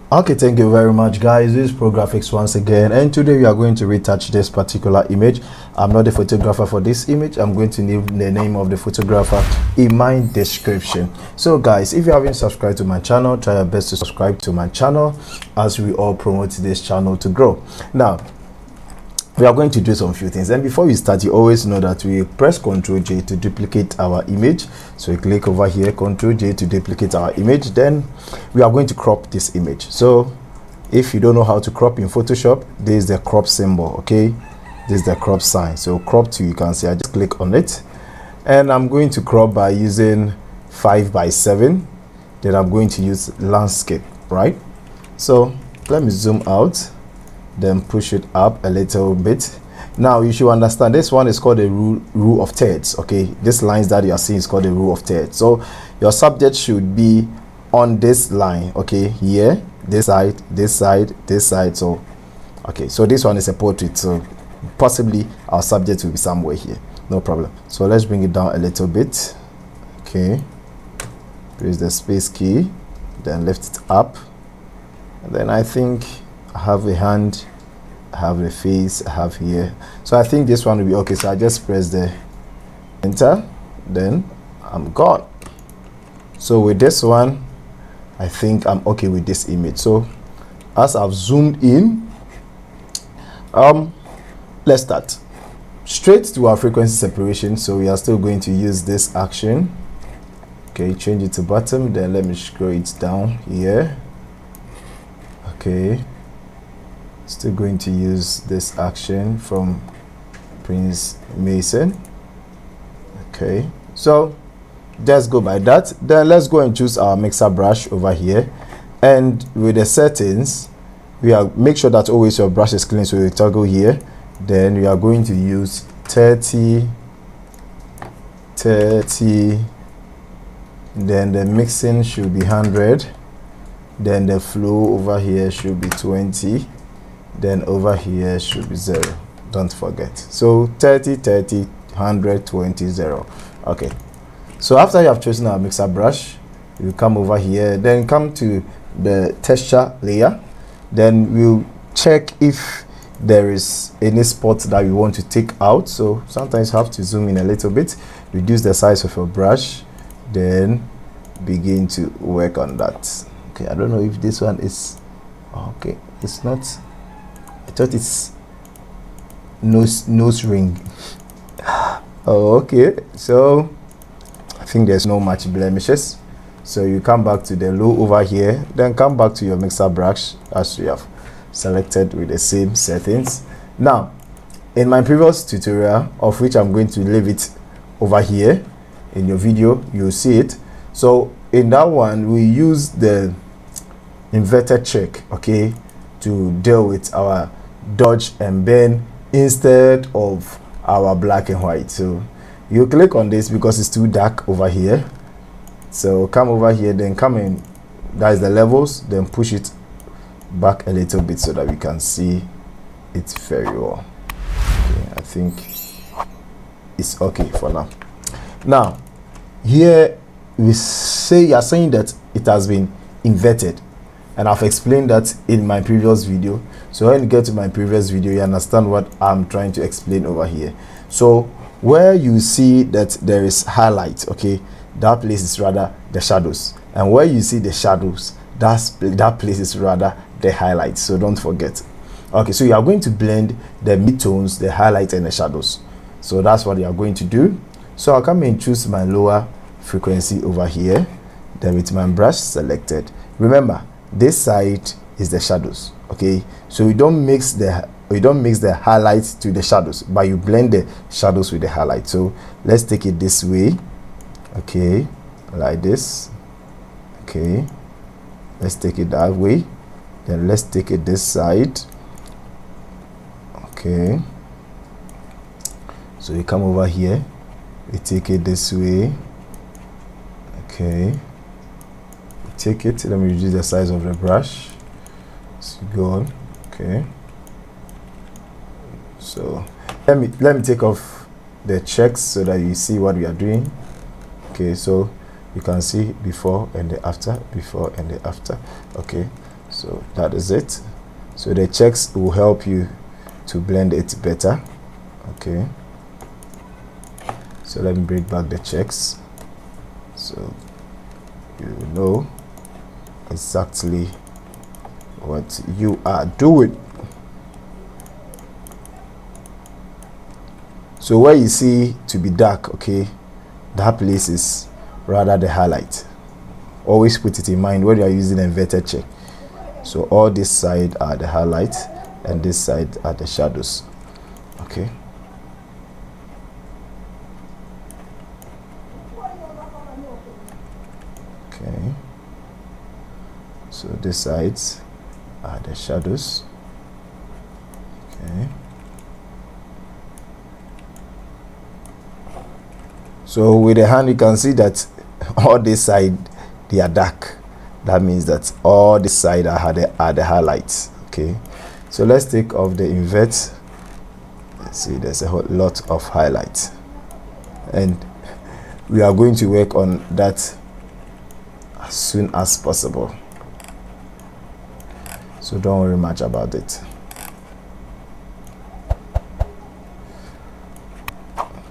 Okay, thank you very much, guys. This is Pro Graphics once again, and today we are going to retouch this particular image. I'm not the photographer for this image. I'm going to leave the name of the photographer in my description. So guys, if you haven't subscribed to my channel, try your best to subscribe to my channel as we all promote this channel to grow. Now we are going to do some few things, and before we start, you always know that we press Ctrl J to duplicate our image. So you click over here, Ctrl J to duplicate our image. Then we are going to crop this image. So if you don't know how to crop in Photoshop, this is the crop symbol. Okay, this is the crop sign. So crop to, you can see I just click on it, and I'm going to crop by using 5:7. Then I'm going to use landscape, right? So let me zoom out, then push it up a little bit. Now you should understand this one is called the rule of thirds. Okay, these lines that you are seeing is called the rule of thirds. So your subject should be on this line, okay, here, this side, this side, this side. So okay, so this one is a portrait, so possibly our subject will be somewhere here, no problem. So let's bring it down a little bit. Okay, press the space key, then lift it up, and then I think I have a hand, I have a face, I have here. So I think this one will be okay. So I just press the enter, then I'm gone. So with this one, I think I'm okay with this image. So as I've zoomed in, let's start straight to our frequency separation. So we are still going to use this action. Okay, change it to bottom, then let me scroll it down here. Okay, still going to use this action from Prince Mason. Okay, so just go by that. Then let's go and choose our mixer brush over here, and with the settings we are make sure that always your brush is clean. So we toggle here, then we are going to use 30, then the mixing should be 100, then the flow over here should be 20, then over here should be 0. Don't forget. So 30, 100, 20, 0. Okay, so after you have chosen our mixer brush, you come over here, then come to the texture layer. Then we'll check if there is any spot that we want to take out. So sometimes you have to zoom in a little bit, reduce the size of your brush, then begin to work on that. Okay, I don't know if this one is okay. It's not. I thought it's nose ring. Oh, okay, so I think there's no much blemishes. So you come back to the low over here, then come back to your mixer brush as you have selected with the same settings. Now in my previous tutorial, of which I'm going to leave it over here in your video, you'll see it. So in that one we use the inverted check, okay, to deal with our dodge and bend instead of our black and white. So you click on this because it's too dark over here. So come over here, then come in, that is the levels, then push it back a little bit so that we can see it very well. Okay, I think it's okay for now. Now here we say you are saying that it has been inverted, and I've explained that in my previous video. So when you get to my previous video, you understand what I'm trying to explain over here. So where you see that there is highlight, okay, that place is rather the shadows, and where you see the shadows, that place is rather the highlights. So don't forget. Okay, so you are going to blend the midtones, the highlight, and the shadows. So that's what you are going to do. So I'll come and choose my lower frequency over here, then with my brush selected. Remember, this side is the shadows. Okay, so you don't mix the highlights to the shadows, but you blend the shadows with the highlight. So let's take it this way. Okay, like this. Okay, let's take it that way, then let's take it this side. Okay, so you come over here, we take it this way. Okay, take it, let me reduce the size of the brush. So go on. Okay, so let me take off the checks so that you see what we are doing. Okay, so you can see before and the after, before and the after. Okay, So that is it. So the checks will help you to blend it better. Okay, so let me bring back the checks so you know exactly what you are doing. So where you see to be dark, okay, that place is rather the highlight. Always put it in mind when you are using an inverted check. So all this side are the highlights and this side are the shadows. Okay, okay, so these sides are the shadows. Okay, so with the hand you can see that all this side they are dark. That means that all this side are the highlights. Okay, so let's take off the invert. Let's see, there's a whole lot of highlights and we are going to work on that as soon as possible, so don't worry much about it.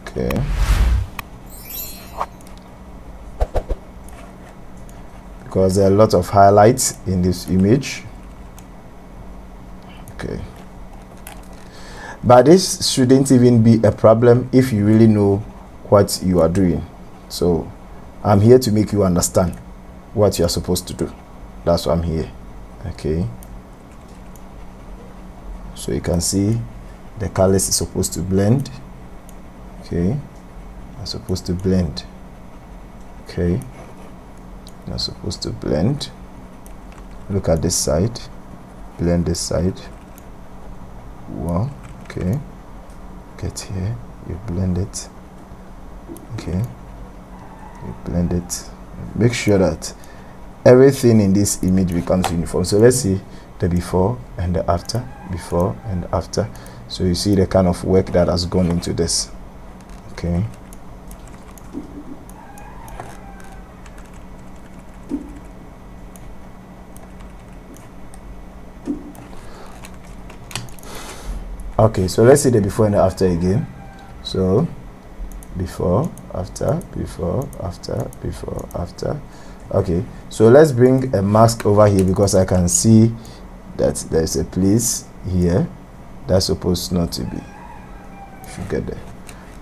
Okay, because there are a lot of highlights in this image. Okay, but this shouldn't even be a problem if you really know what you are doing. So I'm here to make you understand what you are supposed to do. That's why I'm here. Okay, so you can see the colors is supposed to blend. Okay, are supposed to blend. Okay, are supposed to blend. Look at this side, blend this side. Wow. Okay, get here, you blend it. Okay, you blend it. Make sure that everything in this image becomes uniform. So let's see the before and the after, before and after. So you see the kind of work that has gone into this. Okay, okay, so let's see the before and the after again. So before, after, before, after, before, after. Okay, so let's bring a mask over here because I can see that there's a place here that's supposed not to be. You should get there.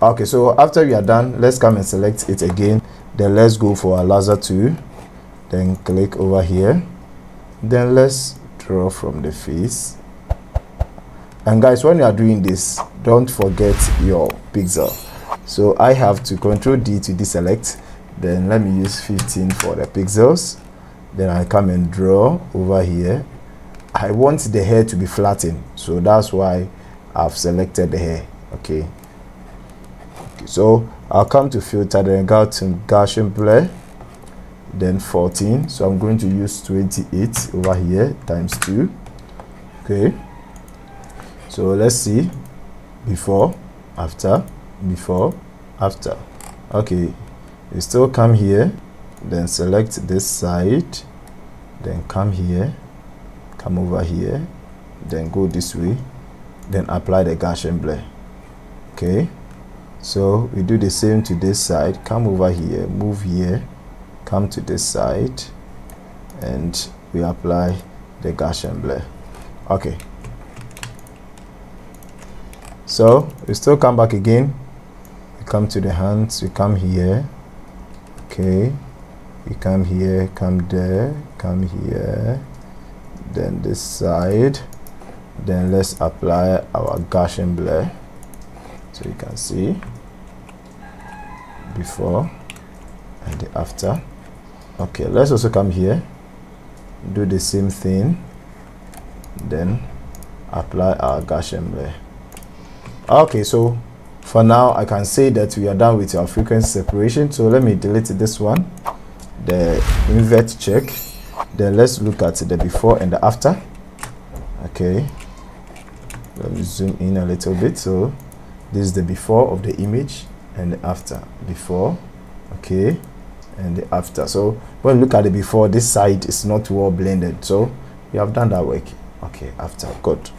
Okay, so after we are done, let's come and select it again. Then let's go for a laser tool. Then click over here. Then let's draw from the face. And guys, when you are doing this, don't forget your pixel. So I have to Ctrl D to deselect. Then let me use 15 for the pixels. Then I come and draw over here. I want the hair to be flattened, so that's why I've selected the hair. Okay, so I'll come to filter, then go to Gaussian blur, then 14. So I'm going to use 28 over here times 2. Okay, so let's see before, after, before, after. Okay, you still come here, then select this side, then come here, come over here, then go this way, then apply the Gaussian blur. Okay, so we do the same to this side. Come over here, move here, come to this side, and we apply the Gaussian blur. Okay, so we still come back again. We come to the hands, we come here. Okay, we come here, come there, come here, then this side. Then let's apply our Gaussian blur, so you can see before and the after. Okay, let's also come here, do the same thing, then apply our Gaussian blur. Okay, so for now I can say that we are done with our frequency separation. So let me delete this one, the invert check. Then let's look at the before and the after. Okay, let me zoom in a little bit. So this is the before of the image and the after. Before, okay, and the after. So when you look at the before, this side is not well blended, so You have done that work. Okay, after. Good.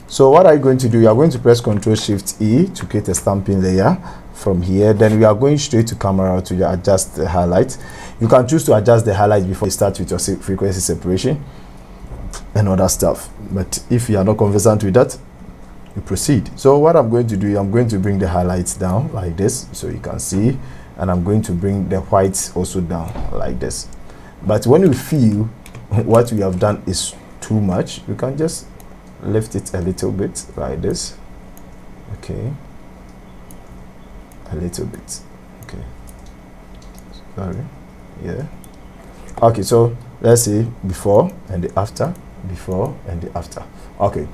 So what are you going to do? You are going to press Ctrl Shift E to create a stamping layer from here. Then we are going straight to camera to adjust the highlight. You can choose to adjust the highlight before you start with your frequency separation and other stuff. But if you are not conversant with that, you proceed. So what I'm going to do, I'm going to bring the highlights down like this so you can see, and I'm going to bring the whites also down like this. But when you feel what we have done is too much, you can just lift it a little bit like this. Okay, a little bit. Okay, sorry. Yeah. Okay, so let's see before and the after, before and the after. Okay,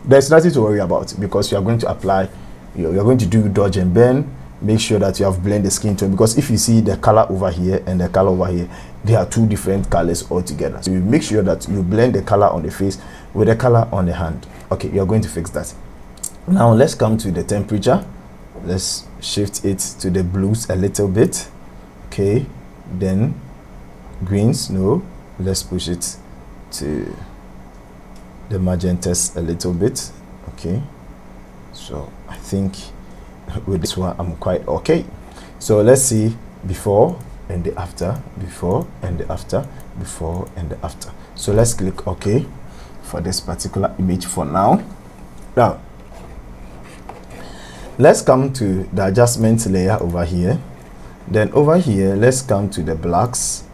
there's nothing to worry about because you are going to apply, you're going to do dodge and bend. Make sure that you have blend the skin tone, because if you see the color over here and the color over here, they are two different colors altogether. So you make sure that you blend the color on the face with the color on the hand. Okay, you're going to fix that. Now let's come to the temperature. Let's shift it to the blues a little bit. Okay, then greens, no, let's push it to the magentas a little bit. Okay, so I think with this one I'm quite okay. So let's see before and the after, before and the after, before and the after. So let's click OK for this particular image for now. Now let's come to the adjustment layer over here. Then over here, let's come to the blacks.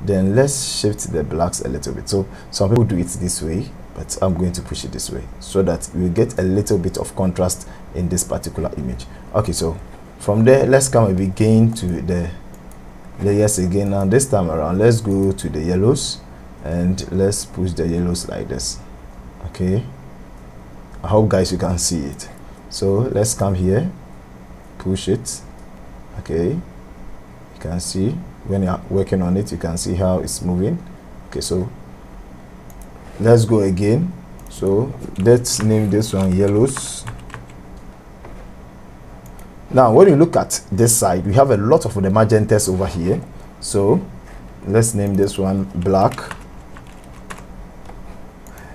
Then let's shift the blacks a little bit. So some people do it this way, but I'm going to push it this way so that we get a little bit of contrast in this particular image. Okay, so from there, let's come again to the layers again. Now this time around, let's go to the yellows and let's push the yellows like this. Okay, I hope guys you can see it. So let's come here, push it. Okay, you can see when you're working on it, you can see how it's moving. Okay, so let's go again. So let's name this one yellows. Now when you look at this side, we have a lot of the magentas over here. So let's name this one black.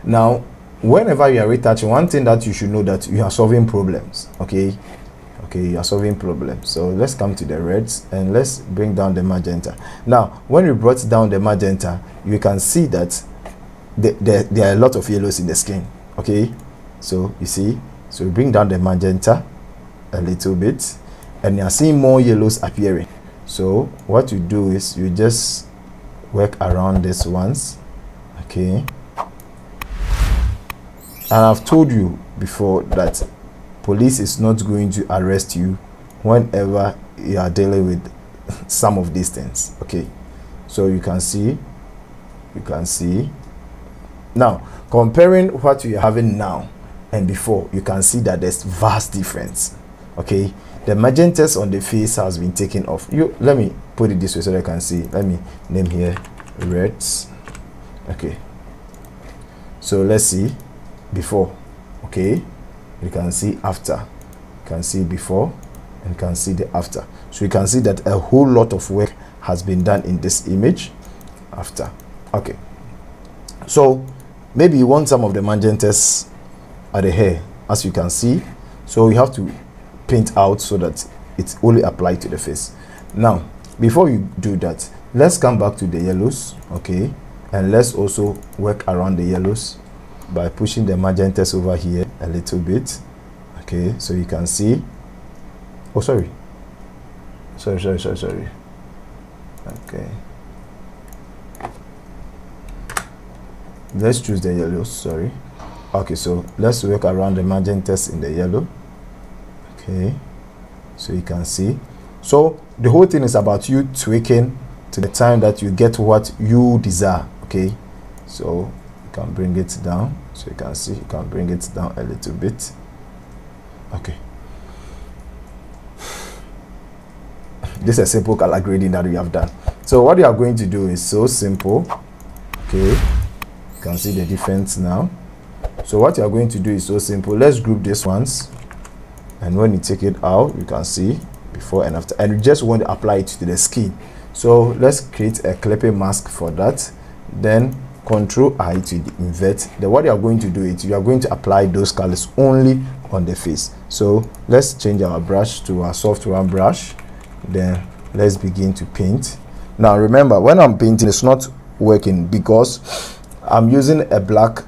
Now whenever you are retouching, one thing that you should know that you are solving problems. Okay, you are solving problems. So let's come to the reds and let's bring down the magenta. Now when we brought down the magenta, you can see that there are a lot of yellows in the skin. Okay, so you see, so we bring down the magenta a little bit and you are seeing more yellows appearing. So what you do is you just work around this once. Okay, and I've told you before that police is not going to arrest you whenever you are dealing with some of these things. Okay, so you can see now comparing what you are having now and before, you can see that there's vast difference. Okay, the magentas on the face has been taken off. Let me put it this way so that I can see. Let me name here reds. Okay, so let's see before. Okay, you can see after, you can see before, and you can see the after. So you can see that a whole lot of work has been done in this image after. Okay, so maybe you want some of the magentas at the hair, as you can see, so you have to paint out so that it's only applied to the face. Now before you do that, let's come back to the yellows. Okay, and let's also work around the yellows by pushing the magentas over here a little bit. Okay, so you can see, oh sorry, okay, let's choose the yellows. Sorry. Okay, so let's work around the magentas in the yellow. Okay, so you can see, so the whole thing is about you tweaking to the time that you get what you desire. Okay, so you can bring it down, so you can see, you can bring it down a little bit. Okay, this is a simple color grading that we have done. So what you are going to do is so simple. Okay, you can see the difference now. So what you are going to do is so simple. Let's group these ones, and when you take it out, you can see before and after, and you just want to apply it to the skin. So let's create a clipping mask for that. Then Control I to invert. Then what you are going to do is you are going to apply those colors only on the face. So let's change our brush to our soft round brush. Then let's begin to paint. Now remember, when I'm painting, it's not working because I'm using a black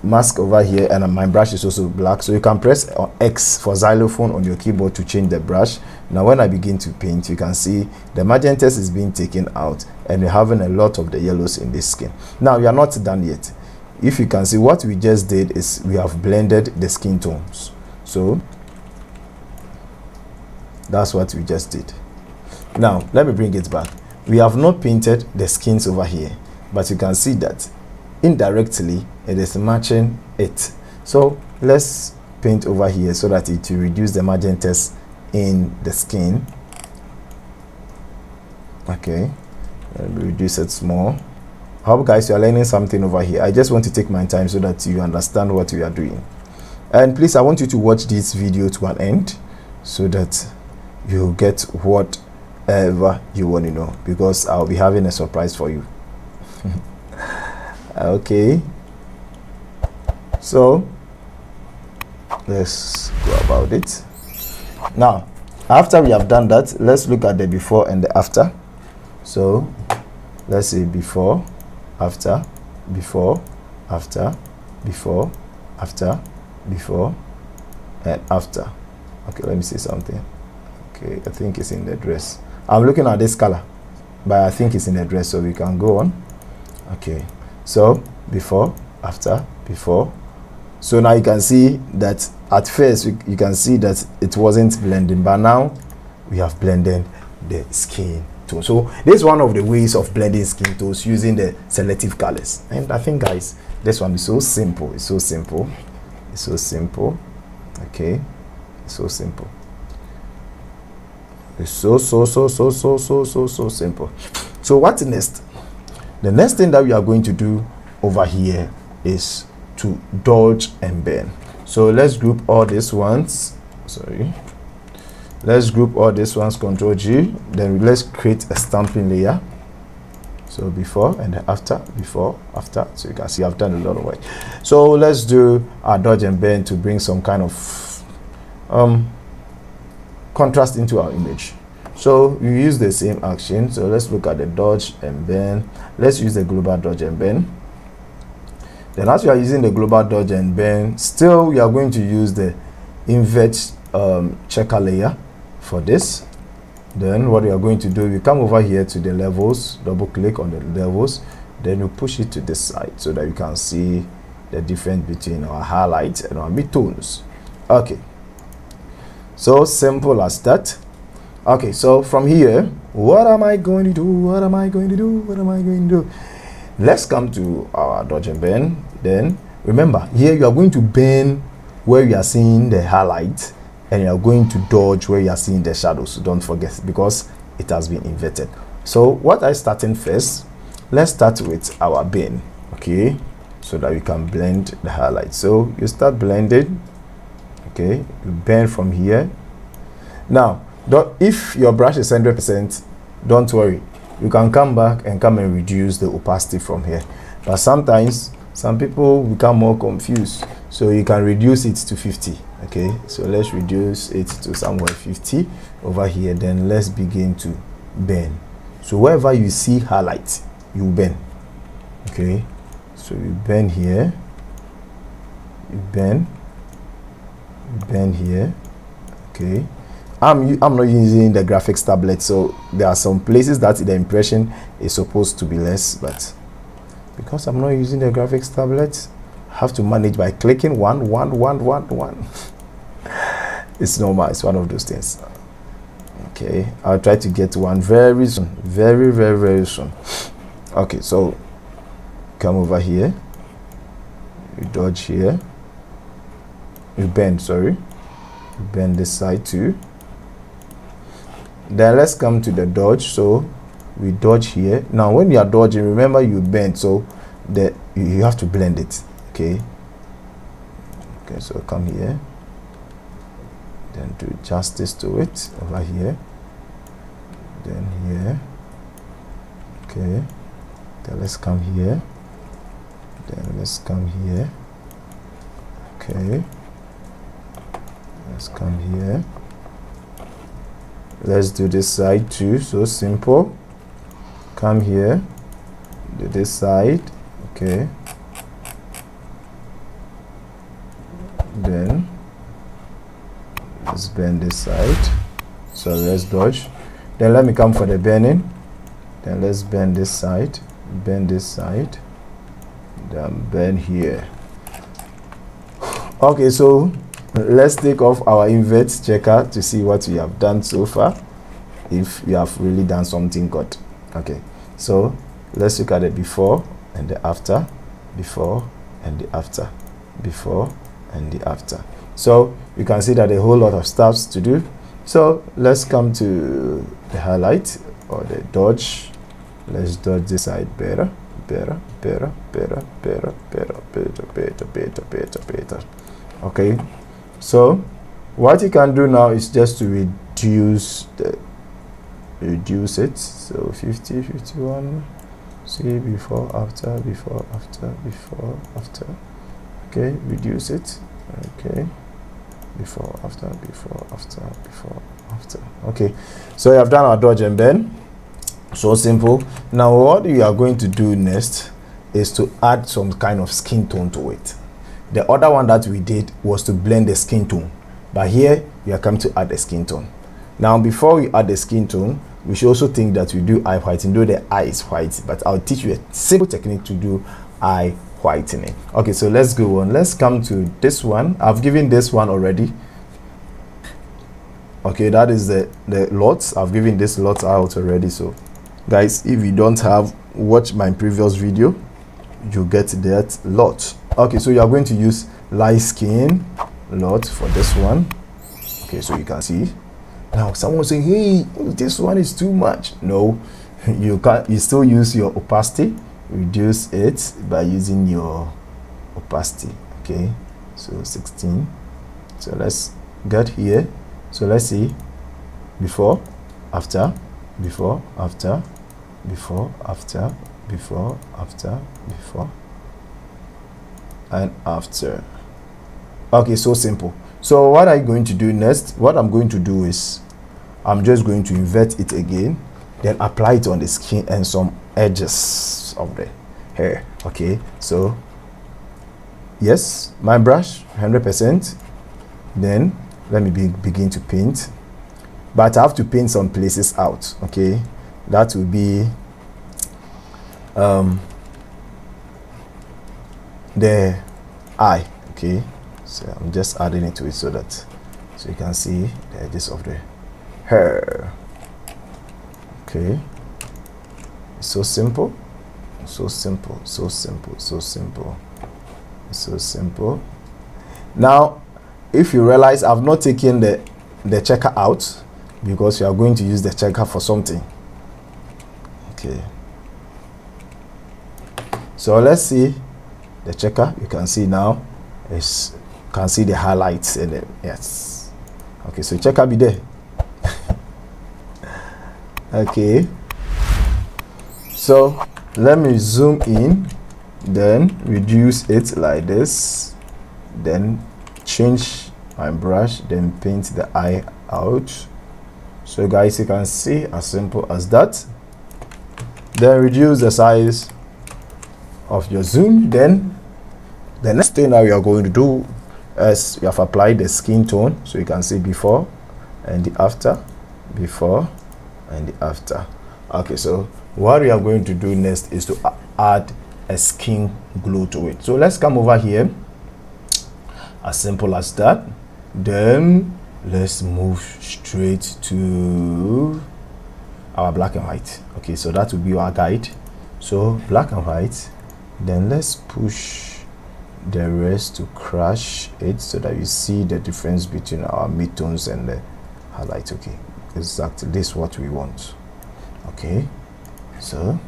mask over here, and my brush is also black. So you can press X for xylophone on your keyboard to change the brush. Now when I begin to paint, you can see the magentas is being taken out, and we're having a lot of the yellows in this skin. Now we are not done yet. If you can see, what we just did is we have blended the skin tones. So that's what we just did. Now let me bring it back. We have not painted the skins over here, but you can see that indirectly it is matching it. So let's paint over here so that it will reduce the magentas in the skin. Okay, reduce it small. I hope guys you are learning something over here. I just want to take my time so that you understand what we are doing. And please, I want you to watch this video to an end so that you get whatever you want to know, because I'll be having a surprise for you. Okay, so let's go about it. Now after we have done that, let's look at the before and the after. So let's say before, after, before, after, before, after, before, and after. Okay, let me see something. Okay, I think it's in the dress. I'm looking at this color, but I think it's in the dress, so we can go on. Okay, so before, after, before. So now you can see that at first you can see that it wasn't blending, but now we have blended the skin tone. So this is one of the ways of blending skin tones using the selective colors. And I think guys, this one is so simple. It's so simple. It's so simple. Okay, it's so simple. It's so simple. So what next? The next thing that we are going to do over here is to dodge and bend. So let's group all these ones. Let's group all these ones, Control G. Then let's create a stamping layer. So before and then after, before, after. So you can see I've done a lot of work. So let's do our dodge and bend to bring some kind of contrast into our image. So you use the same action. So let's look at the dodge and bend. Let's use the global dodge and bend. Then as we are using the global dodge and bend, still we are going to use the invert checker layer for this. Then what we are going to do, we come over here to the levels, double click on the levels, then you push it to this side so that you can see the difference between our highlights and our midtones. Okay, so simple as that. Okay, so from here, what am I going to do? What am I going to do? What am I going to do? Let's come to our dodge and bend. Then remember, here you are going to bend where you are seeing the highlight, and you are going to dodge where you are seeing the shadows. Don't forget, because it has been inverted. So what I starting first, let's start with our bend, okay, so that we can blend the highlight. So you start blending, okay, you bend from here. Now if your brush is 100%, don't worry, you can come back and reduce the opacity from here. But sometimes some people become more confused, so you can reduce it to 50. Okay, so let's reduce it to somewhere 50 over here. Then let's begin to bend. So wherever you see highlight, you bend. Okay, so you bend here, you bend here. Okay, I'm not using the graphics tablet, so there are some places that the impression is supposed to be less, but because I'm not using the graphics tablet, I have to manage by clicking one. It's normal, it's one of those things. Okay, I'll try to get one very soon, very soon. Okay, so come over here, you dodge here, you bend, sorry, you bend this side too. Then let's come to the dodge. So we dodge here. Now when you are dodging, remember you bend, so that you have to blend it. Okay, so come here, then do justice to it over here, then here. Okay, then let's come here, Then let's come here. Okay, let's come here. Let's do this side too. So simple. Come here, do this side. Okay, then let's bend this side. So let's dodge. Then let me come for the bending. Then let's bend this side, bend this side, then bend here. Okay, so let's take off our invert checker to see what we have done so far, if we have really done something good. Okay, so let's look at the before and the after, before and the after, before and the after. So you can see that a whole lot of steps to do. So let's come to the highlight or the dodge. Let's dodge this side better, better, better, better, better, better, better, better, better, better, better. Okay, so what you can do now is just to reduce it. So 50, 51, see before, after, before, after, before, after. Okay, reduce it. Okay, before, after, before, after, before, after. Okay, so we have done our dodge and bend. So simple. Now what we are going to do next is to add some kind of skin tone to it. The other one that we did was to blend the skin tone, but here we are coming to add the skin tone. Now before we add the skin tone, we should also think that we do eye whitening, though the eye is white, but I'll teach you a simple technique to do eye whitening. Okay, so let's go on. Let's come to this one. I've given this one already. Okay, that is the lots. I've given this lot out already. So guys, if you don't have watched my previous video, you get that lot. Okay, so you are going to use light skin lot for this one. Okay, so you can see now someone saying, hey, this one is too much. No, you still use your opacity, reduce it by using your opacity. Okay, so 16. So let's get here. So let's see before, after, before, after, before, after, before, after, before and after. Okay, so simple. So what I'm going to do next, what I'm going to do is I'm just going to invert it again, then apply it on the skin and some edges of the hair. Okay, so yes, my brush 100%. Then let me begin to paint, but I have to paint some places out. Okay, that will be the eye. Okay, so I'm just adding it to it so you can see the edges of the hair. Okay, it's so simple, so simple, so simple, so simple, so simple. Now if you realize I've not taken the checker out because we are going to use the checker for something. Okay, so let's see the checker. You can see now can see the highlights in it. Yes, okay, so checker be there. Okay, so let me zoom in, then reduce it like this, then change my brush, then paint the eye out. So guys, you can see as simple as that. Then reduce the size of your zoom. Then the next thing that we are going to do is we have applied the skin tone, so you can see before and the after, before and the after. Okay, so what we are going to do next is to add a skin glow to it. So let's come over here, as simple as that. Then let's move straight to our black and white. Okay, so that will be our guide. So black and white, then let's push the rest to crush it so that you see the difference between our midtones and the highlight. Okay, exactly, this is what we want. Okay, so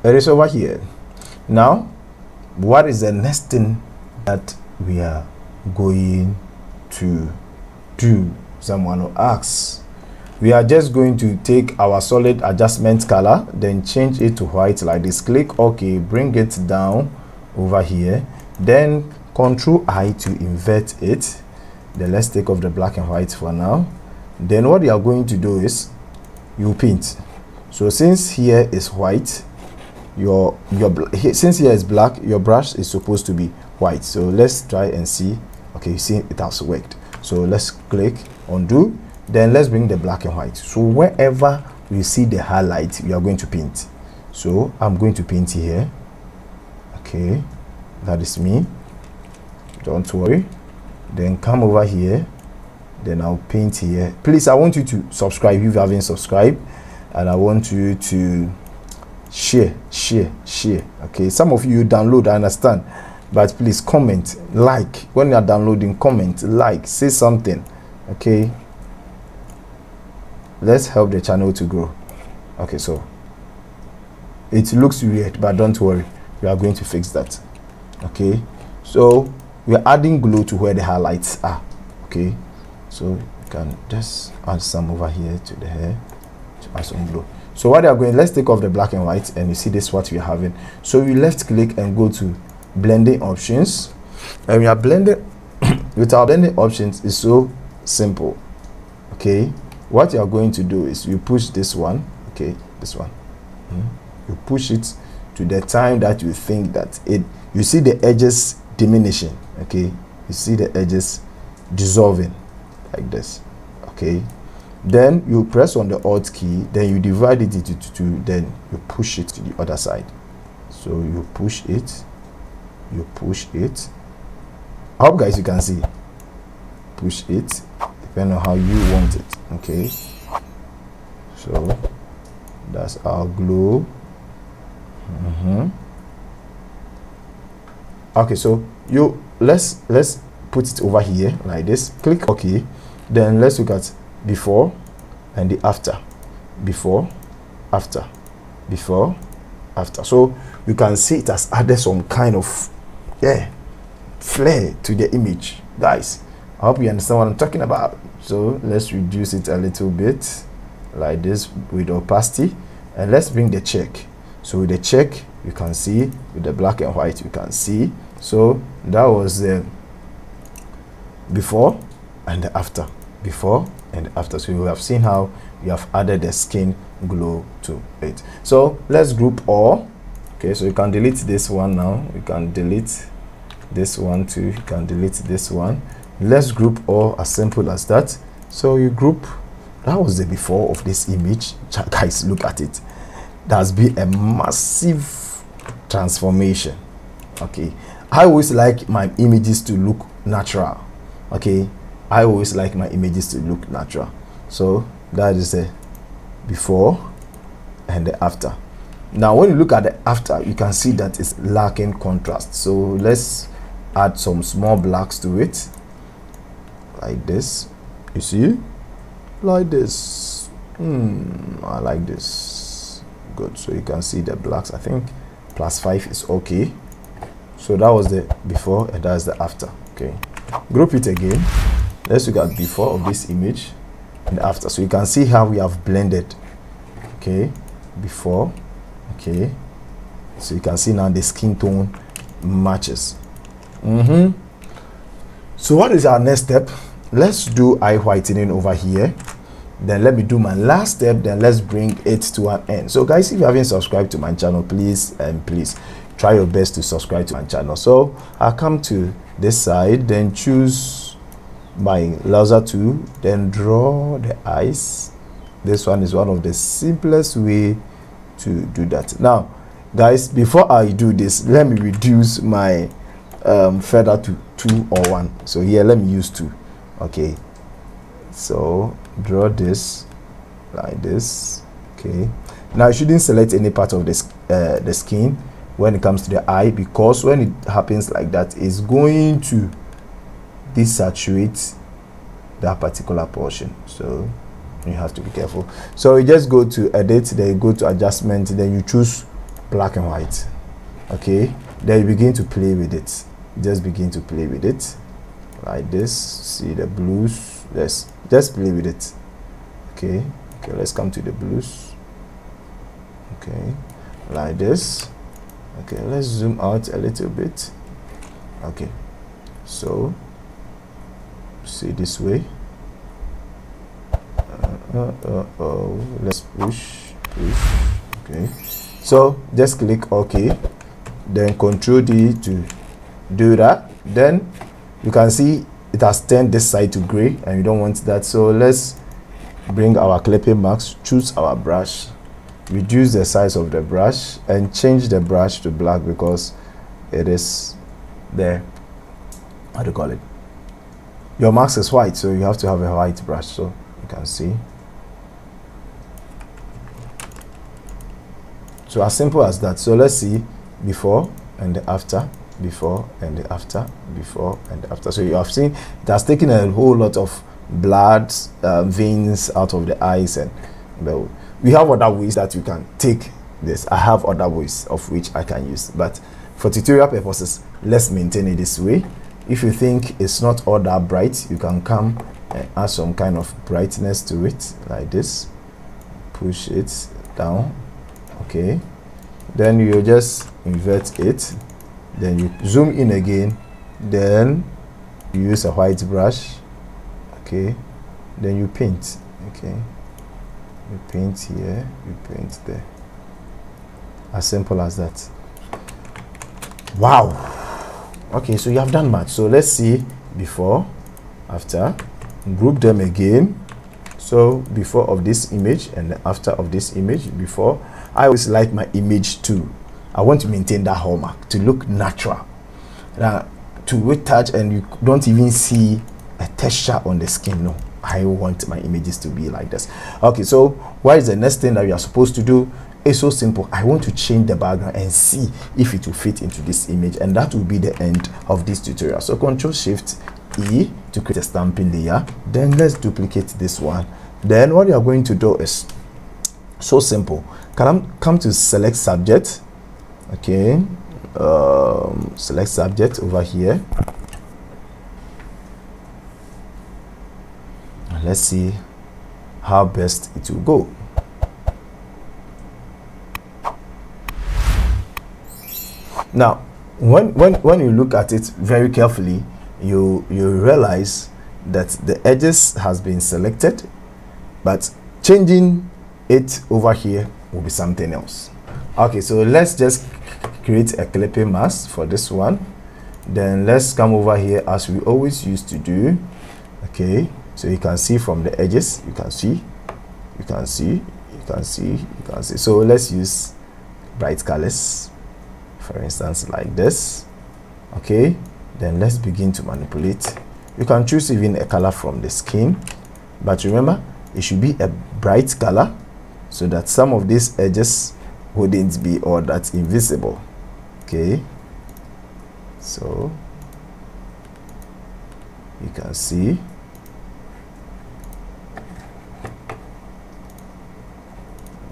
it is over here. Now what is the next thing that we are going to do? Someone will ask, we are just going to take our solid adjustment color, then change it to white like this. Click OK, bring it down over here, then Ctrl I to invert it. Then let's take off the black and white for now. Then what you are going to do is you paint. So since here is white, since here is black, your brush is supposed to be white. So let's try and see. Okay, you see it has worked. So let's click undo, then let's bring the black and white. So wherever you see the highlight, you are going to paint. So I'm going to paint here. Okay, that is me, don't worry. Then come over here, then I'll paint here. Please, I want you to subscribe if you haven't subscribed, and I want you to share. Okay, some of you download, I understand, but please comment, like when you are downloading, comment, like, say something. Okay, let's help the channel to grow. Okay, so it looks weird, but don't worry, we are going to fix that. Okay, so we are adding glow to where the highlights are. Okay, so you can just add some over here to the hair to add some glow. So what they are going, let's take off the black and white, and you see this what we are having. So we left click and go to blending options, and we are blending with our blending options is so simple. Okay, what you are going to do is you push this one. Okay, this one, you push it to the time that you think that you see the edges diminishing. Okay, you see the edges dissolving like this. Okay, then you press on the Alt key, then you divide it into two, then you push it to the other side. So you push it, you push it. I hope guys you can see. Push it depending on how you want it. Okay, so that's our glow. Okay, so let's put it over here like this. Click OK, then let's look at before and the after. Before, after, before, after. So you can see it has added some kind of flair to the image. Guys, I hope you understand what I'm talking about. So let's reduce it a little bit like this with opacity, and let's bring the check. So with the check you can see, with the black and white you can see. So that was the before and the after. Before and after. So you have seen how you have added the skin glow to it. So let's group all. Okay, so you can delete this one now. You can delete this one too. You can delete this one. Let's group all as simple as that. So you group. That was the before of this image. Guys, look at it. There has been a massive transformation. Okay, I always like my images to look natural. Okay, I always like my images to look natural. So that is the before and the after. Now when you look at the after, you can see that it's lacking contrast. So let's add some small blacks to it like this. You see, like this. I like this. Good. So you can see the blacks. I think +5 is okay. So that was the before and that's the after. Okay, group it again. Let's look at before of this image and after. So you can see how we have blended. Okay, before. Okay, so you can see now the skin tone matches. So what is our next step? Let's do eye whitening over here. Then let me do my last step, then let's bring it to an end. So guys, if you haven't subscribed to my channel, please try your best to subscribe to my channel. So I'll come to this side, then choose my laser tool, then draw the eyes. This one is one of the simplest way to do that. Now guys, before I do this, let me reduce my feather to 2 or 1. So here let me use 2. Okay, so draw this like this. Okay, now you shouldn't select any part of this the skin when it comes to the eye, because when it happens like that, it's going to desaturate that particular portion. So you have to be careful. So you just go to edit, then you go to adjustment, then you choose black and white. Okay, then you begin to play with it. Just begin to play with it like this. See the blues. Let's just play with it. Okay, let's come to the blues. Okay, like this. Okay, let's zoom out a little bit. Okay, so see this way. Let's push. Okay, so just click OK, then Ctrl D to do that. Then you can see it has turned this side to gray, and you don't want that. So let's bring our clipping mask, choose our brush, reduce the size of the brush, and change the brush to black because it is the, how do you call it, your mask is white, so you have to have a white brush. So you can see. So as simple as that. So let's see before and the after, before and the after, before and the after. So you have seen it has taken a whole lot of blood veins out of the eyes, and we have other ways that you can take this. I have other ways of which I can use, but for tutorial purposes, let's maintain it this way. If you think it's not all that bright, you can come and add some kind of brightness to it, like this. Push it down. Okay, then you just invert it, then you zoom in again, then you use a white brush. Okay, then you paint. Okay, you paint here, you paint there. As simple as that. Wow. Okay, so you have done much. So let's see before, after, group them again. So before of this image and the after of this image. Before, I always like my image too. I want to maintain that hallmark, to look natural. Now, to touch and you don't even see a texture on the skin. No, I want my images to be like this. Okay, so what is the next thing that we are supposed to do? It's so simple. I want to change the background and see if it will fit into this image, and that will be the end of this tutorial. So Ctrl Shift E to create a stamping layer. Then let's duplicate this one. Then what you are going to do is so simple. Come to select subject. Okay, select subject over here. Let's see how best it will go. Now, when you look at it very carefully, you realize that the edges has been selected, but changing it over here will be something else. Okay, so let's just create a clipping mask for this one. Then let's come over here as we always used to do. Okay, so you can see from the edges, you can see. So let's use bright colors, for instance, like this. Okay, then let's begin to manipulate. You can choose even a color from the skin, but remember it should be a bright color so that some of these edges wouldn't be all that invisible. Okay, so you can see.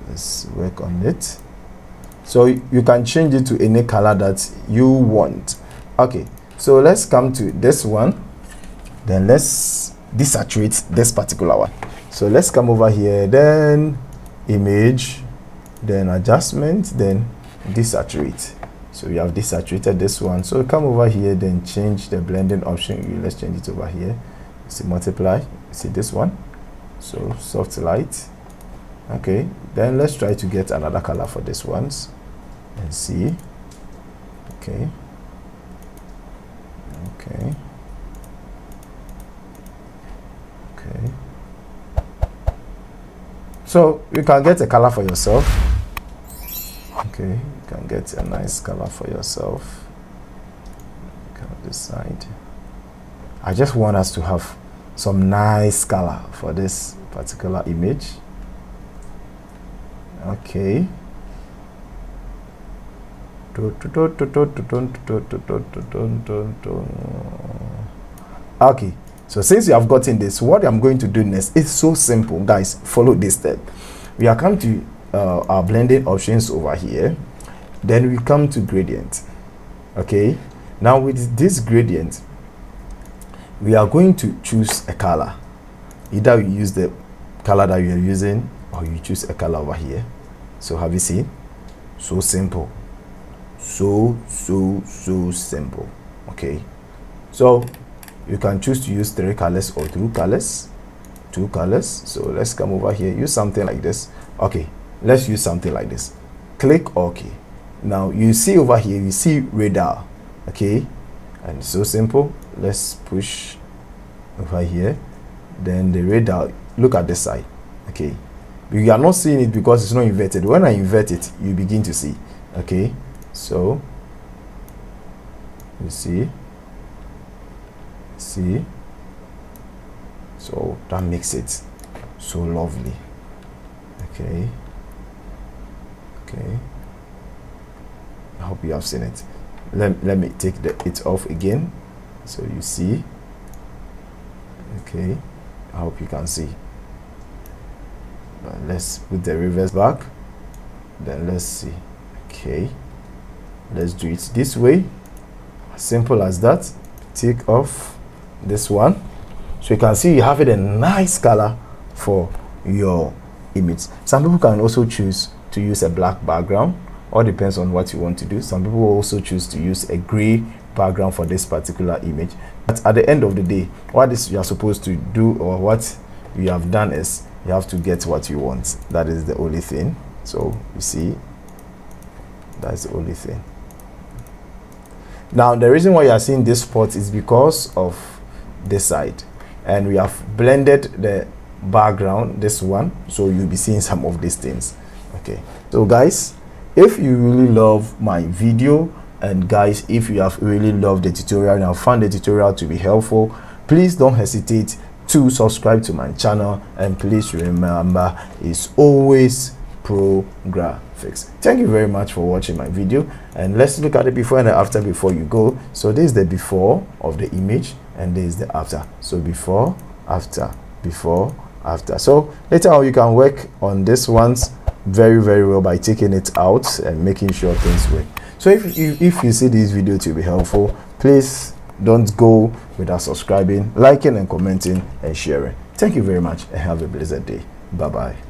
Let's work on it. So you can change it to any color that you want. Okay, so let's come to this one. Then let's desaturate this particular one. So let's come over here, then image, then adjustment, then desaturate. So we have desaturated this one. So come over here, then change the blending option. Let's change it over here. See multiply. See this one. So soft light. Okay, then let's try to get another color for this ones and see. Okay. Okay. Okay. So you can get a color for yourself. Okay, you can get a nice color for yourself. You can decide. I just want us to have some nice color for this particular image. Okay. Okay, so since you have gotten this, what I'm going to do next is so simple, guys. Follow this step. We are come to our blending options over here, then we come to gradient. Okay, now with this gradient, we are going to choose a color. Either we use the color that you're using, or you choose a color over here. So have you seen? So simple. So simple. Okay, so you can choose to use 3 colors or 2 colors. So let's come over here, use something like this. Okay, let's use something like this. Click OK. Now you see over here, you see radar. Okay, and so simple. Let's push over here, then the radar, look at this side. Okay, you are not seeing it because it's not inverted. When I invert it, you begin to see. Okay, so you see, so that makes it so lovely. Okay, I hope you have seen it. Let me take it off again, so you see. Okay, I hope you can see. Let's put the reverse back, then let's see. Okay, let's do it this way, simple as that. Take off this one, so you can see you have it a nice color for your image. Some people can also choose to use a black background, all depends on what you want to do. Some people will also choose to use a gray background for this particular image. But at the end of the day, what is you are supposed to do, or what you have done, is you have to get what you want. That is the only thing. So you see, that's the only thing. Now the reason why you are seeing this spot is because of this side, and we have blended the background, this one, so you'll be seeing some of these things. Okay, so guys, if you really love my video, and guys, if you have really loved the tutorial and have found the tutorial to be helpful, please don't hesitate to subscribe to my channel, and please remember, it's always graphics. Thank you very much for watching my video, and let's look at the before and the after before you go. So this is the before of the image, and this is the after. So before, after, before, after. So later on you can work on this ones very well by taking it out and making sure things work. So if you see this video to be helpful, please don't go without subscribing, liking and commenting and sharing. Thank you very much, and have a blessed day. Bye bye.